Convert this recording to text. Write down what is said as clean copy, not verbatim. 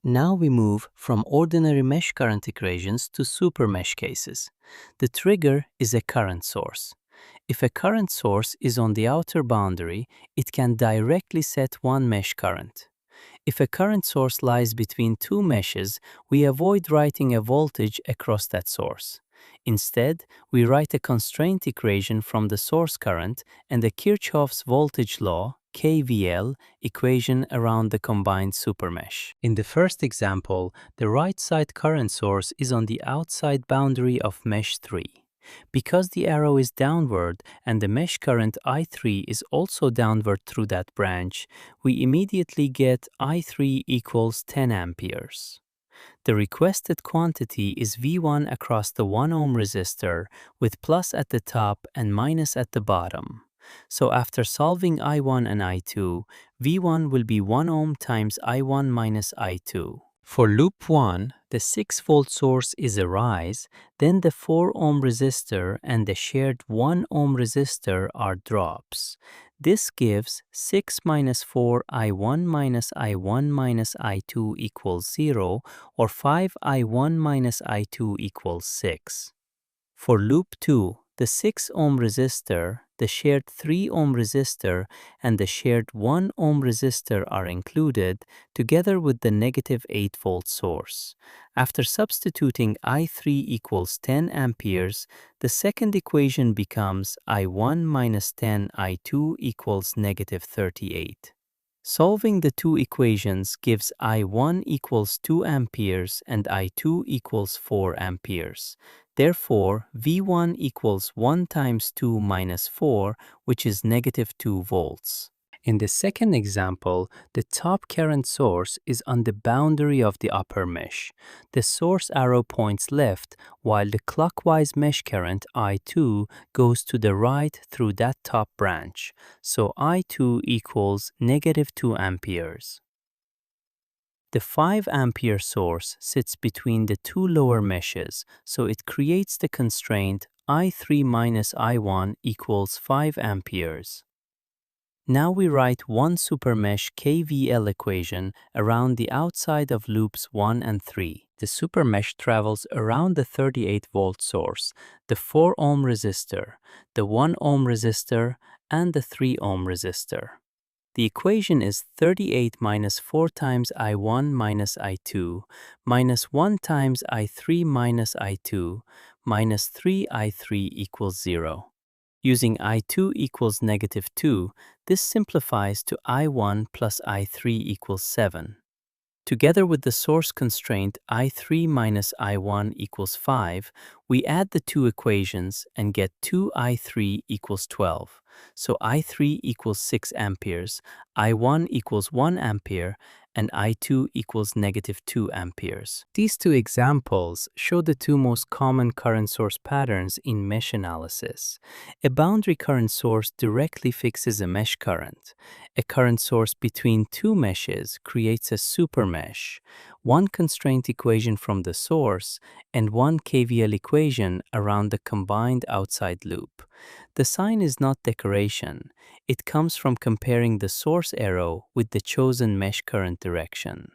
Now we move from ordinary mesh current equations to supermesh cases. The trigger is a current source. If a current source is on the outer boundary, it can directly set one mesh current. If a current source lies between two meshes, we avoid writing a voltage across that source. Instead, we write a constraint equation from the source current and the Kirchhoff's voltage law KVL equation around the combined supermesh. In the first example, the right side current source is on the outside boundary of mesh 3. Because the arrow is downward and the mesh current I3 is also downward through that branch, we immediately get I3 equals 10 amperes. The requested quantity is V1 across the 1 ohm resistor with plus at the top and minus at the bottom. So after solving I1 and I2, V1 will be 1 ohm times I1 minus I2. For loop 1, the 6-volt source is a rise, then the 4 ohm resistor and the shared 1 ohm resistor are drops. This gives 6 minus 4 I1 minus I1 minus I2 equals 0, or 5 I1 minus I2 equals 6. For loop 2, the 6 ohm resistor, the shared 3 ohm resistor, and the shared 1 ohm resistor are included, together with the negative 8-volt source. After substituting I3 equals 10 amperes, the second equation becomes I1 minus 10 I2 equals negative 38. Solving the two equations gives I1 equals 2 amperes and I2 equals 4 amperes. Therefore, V1 equals 1 times 2 minus 4, which is negative 2 volts. In the second example, the top current source is on the boundary of the upper mesh. The source arrow points left, while the clockwise mesh current I2 goes to the right through that top branch. So I2 equals negative 2 amperes. The 5 ampere source sits between the two lower meshes, so it creates the constraint I3 minus I1 equals 5 amperes. Now we write one supermesh KVL equation around the outside of loops 1 and 3. The supermesh travels around the 38-volt source, the 4 ohm resistor, the 1 ohm resistor, and the 3 ohm resistor. The equation is 38 minus 4 times I1 minus I2, minus 1 times I3 minus I2, minus 3 I3 equals 0. Using I2 equals negative 2, this simplifies to I1 plus I3 equals 7. Together with the source constraint I3 minus I1 equals 5, we add the two equations and get 2I3 equals 12. So I3 equals 6 amperes, I1 equals 1 ampere, and I2 equals negative 2 amperes. These two examples show the two most common current source patterns in mesh analysis. A boundary current source directly fixes a mesh current. A current source between two meshes creates a supermesh. One constraint equation from the source and one KVL equation around the combined outside loop. The sign is not decoration. It comes from comparing the source arrow with the chosen mesh current direction.